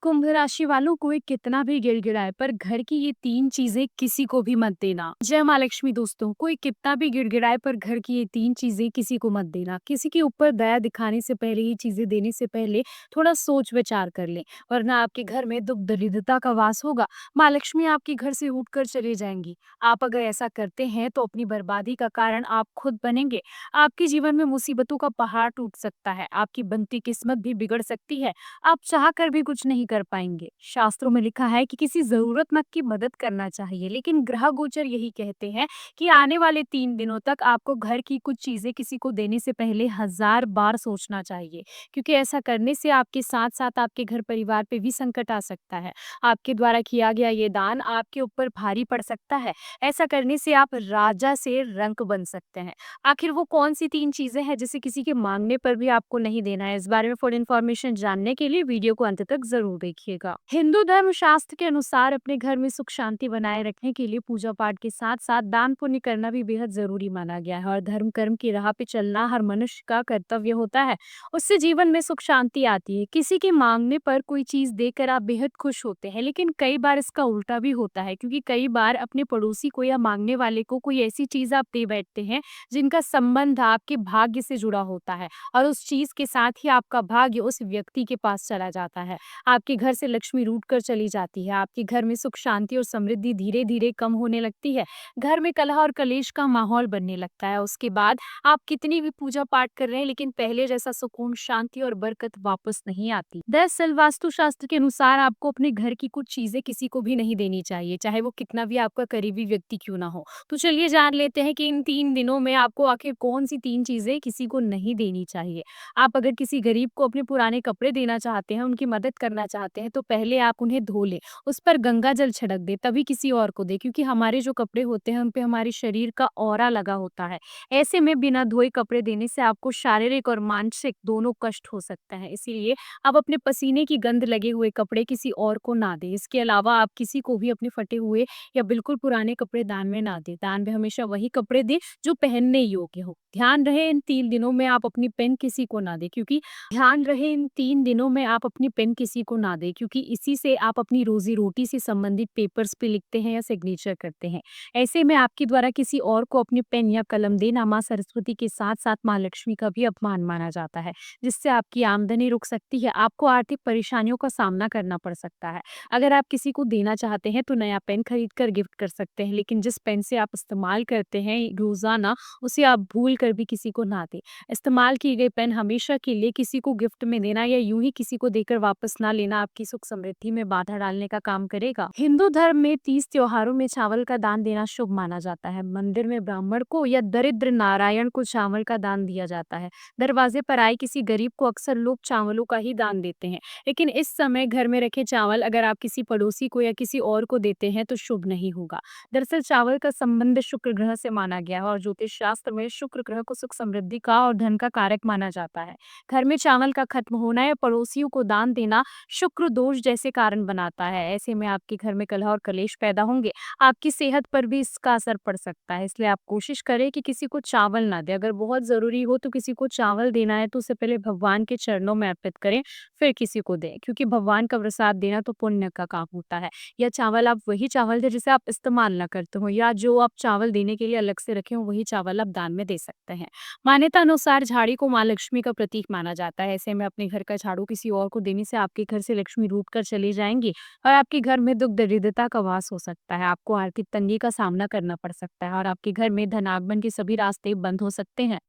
कुंभ राशि वालों को ये कितना भी गिड़गिड़ाए पर घर की ये 3 चीज़ें किसी को भी मत देना। जय माँ लक्ष्मी दोस्तों, कोई कितना भी गिड़गिड़ाए पर घर की ये 3 चीज़ें किसी को मत देना। किसी के ऊपर दया दिखाने से पहले, ये चीज़ें देने से पहले थोड़ा सोच-विचार कर लें, वरना आपके घर में दुःख दरिद्रता का वास होगा। माँ लक्ष्मी आपके घर से उठ कर चली जाएँगी। आप अगर ऐसा करते हैं तो अपनी बर्बादी का कारण आप खुद बनेंगे। आपके जीवन में मुसीबतों का पहाड़ टूट सकता है, आपकी बनती किस्मत भी बिगड़ सकती है। आप चाह कर भी कुछ नहीं कर पाएंगे। शास्त्रों में लिखा है कि किसी जरूरतमंद की मदद करना चाहिए, लेकिन ग्रह गोचर यही कहते हैं कि आने वाले 3 दिनों तक आपको घर की कुछ चीजें किसी को देने से पहले 1000 बार सोचना चाहिए, क्योंकि ऐसा करने से आपके साथ साथ आपके घर परिवार पे भी संकट आ सकता है। आपके द्वारा किया गया ये दान आपके ऊपर भारी पड़ सकता है। ऐसा करने से आप राजा से रंक बन सकते हैं। आखिर वो कौन सी 3 चीजें हैं जिसे किसी के मांगने पर भी आपको नहीं देना है? इस बारे में फुल इन्फॉर्मेशन जानने के लिए वीडियो को अंत तक जरूर देखिएगा। हिंदू धर्म शास्त्र के अनुसार अपने घर में सुख शांति बनाए रखने के लिए पूजा पाठ के साथ साथ दान पुण्य करना भी बेहद जरूरी माना गया है, और धर्म कर्म की राह पे चलना हर मनुष्य का कर्तव्य होता है। उससे जीवन में सुख शांति आती है। किसी के मांगने पर कोई चीज देकर आप बेहद खुश होते हैं, लेकिन कई बार इसका उल्टा भी होता है, क्योंकि कई बार अपने पड़ोसी को या मांगने वाले को कोई ऐसी चीज आप दे बैठते हैं जिनका संबंध आपके भाग्य से जुड़ा होता है, और उस चीज के साथ ही आपका भाग्य उस व्यक्ति के पास चला जाता है। आपके घर से लक्ष्मी रूठ कर चली जाती है। आपके घर में सुख शांति और समृद्धि धीरे धीरे कम होने लगती है। घर में कलह और कलेश का माहौल बनने लगता है। उसके बाद आप कितनी भी पूजा पाठ कर रहे हैं, लेकिन पहले जैसा सुकून, शांति और बरकत वापस नहीं आती। दरअसल वास्तु शास्त्र के अनुसार आपको अपने घर की कुछ चीजें किसी को भी नहीं देनी चाहिए, चाहे वो कितना भी आपका करीबी व्यक्ति क्यों ना हो। तो चलिए जान लेते हैं कि इन 3 दिनों में आपको आखिर कौन-सी 3 चीज़ें किसी को नहीं देनी चाहिए। आप अगर किसी गरीब को अपने पुराने कपड़े देना चाहते हैं, उनकी मदद करना चाहते हैं, तो पहले आप उन्हें धो लें, उस पर गंगा जल छिड़क दें, तभी किसी और को दें, क्योंकि हमारे जो कपड़े होते हैं, उन पे हमारे शरीर का ऑरा लगा होता है। ऐसे में बिना धोए कपड़े देने से आपको शारीरिक और मानसिक दोनों कष्ट हो सकता है। इसीलिए आप अपने पसीने की गंध लगे हुए कपड़े किसी और को ना दें। इसके अलावा आप किसी को भी अपने फटे हुए या बिल्कुल पुराने कपड़े दान में ना दें। दान में हमेशा वही कपड़े दें जो पहनने योग्य हो। ध्यान रहे इन 3 दिनों में आप अपनी पेन किसी को ना दें, क्योंकि ध्यान रहे इन 3 दिनों में आप अपनी पेन किसी को ना दें, क्योंकि इसी से आप अपनी रोज़ी-रोटी से संबंधित पेपर्स पे लिखते हैं या सिग्नेचर करते हैं। ऐसे में आपके द्वारा किसी और को अपनी पेन या कलम देना माँ सरस्वती के साथ-साथ माँ लक्ष्मी का भी अपमान माना जाता है, जिससे आपकी आमदनी रुक सकती है, आपको आर्थिक परेशानियों का सामना करना पड़ सकता है। अगर आप किसी को देना चाहते हैं तो नया पेन खरीद कर गिफ्ट कर सकते हैं, लेकिन जिस पेन से आप इस्तेमाल करते हैं रोज़ाना, उसे आप भूल कर भी किसी को ना दें। इस्तेमाल की गई पेन हमेशा के लिए किसी को गिफ्ट में देना या यूं ही किसी को देकर वापस ना लेना आपकी सुख समृद्धि में बाधा डालने का काम करेगा। हिंदू धर्म में 30 त्योहारों में चावल का दान देना शुभ माना जाता है। मंदिर में ब्राह्मण को या दरिद्र नारायण को चावल का दान दिया जाता है। दरवाजे पर आए किसी गरीब को अक्सर लोग चावलों का ही दान देते हैं, लेकिन इस समय घर में रखे चावल अगर आप किसी पड़ोसी को या किसी और को देते हैं तो शुभ नहीं होगा। दरअसल चावल का संबंध शुक्र ग्रह से माना गया है, और ज्योतिष शास्त्र में शुक्र ग्रह को सुख समृद्धि का और धन का कारक माना जाता है। घर में चावल का खत्म होना या पड़ोसियों को दान देना शुक्र दोष जैसे कारण बनाता है। ऐसे में आपके घर में कलह और कलेश पैदा होंगे। आपकी सेहत पर भी इसका असर पड़ सकता है। इसलिए आप कोशिश करें कि किसी को चावल ना दें। अगर बहुत जरूरी हो तो किसी को चावल देना है तो उससे पहले भगवान के चरणों में अर्पित करें, फिर किसी को दें, क्योंकि भगवान का प्रसाद देना तो पुण्य का काम होता है। या चावल आप वही चावल दें जिसे आप इस्तेमाल ना करते हो, या जो आप चावल देने के लिए अलग से रखे हो वही चावल आप दान में दे सकते हैं। मान्यता अनुसार झाड़ी को माँ लक्ष्मी का प्रतीक माना जाता है। ऐसे में अपने घर का झाड़ू किसी और को देने से आपके घर से लक्ष्मी रूठ कर चली जाएंगी, और आपके घर में दुख दरिद्रता का वास हो सकता है। आपको आर्थिक तंगी का सामना करना पड़ सकता है, और आपके घर में धन आगमन के सभी रास्ते बंद हो सकते हैं।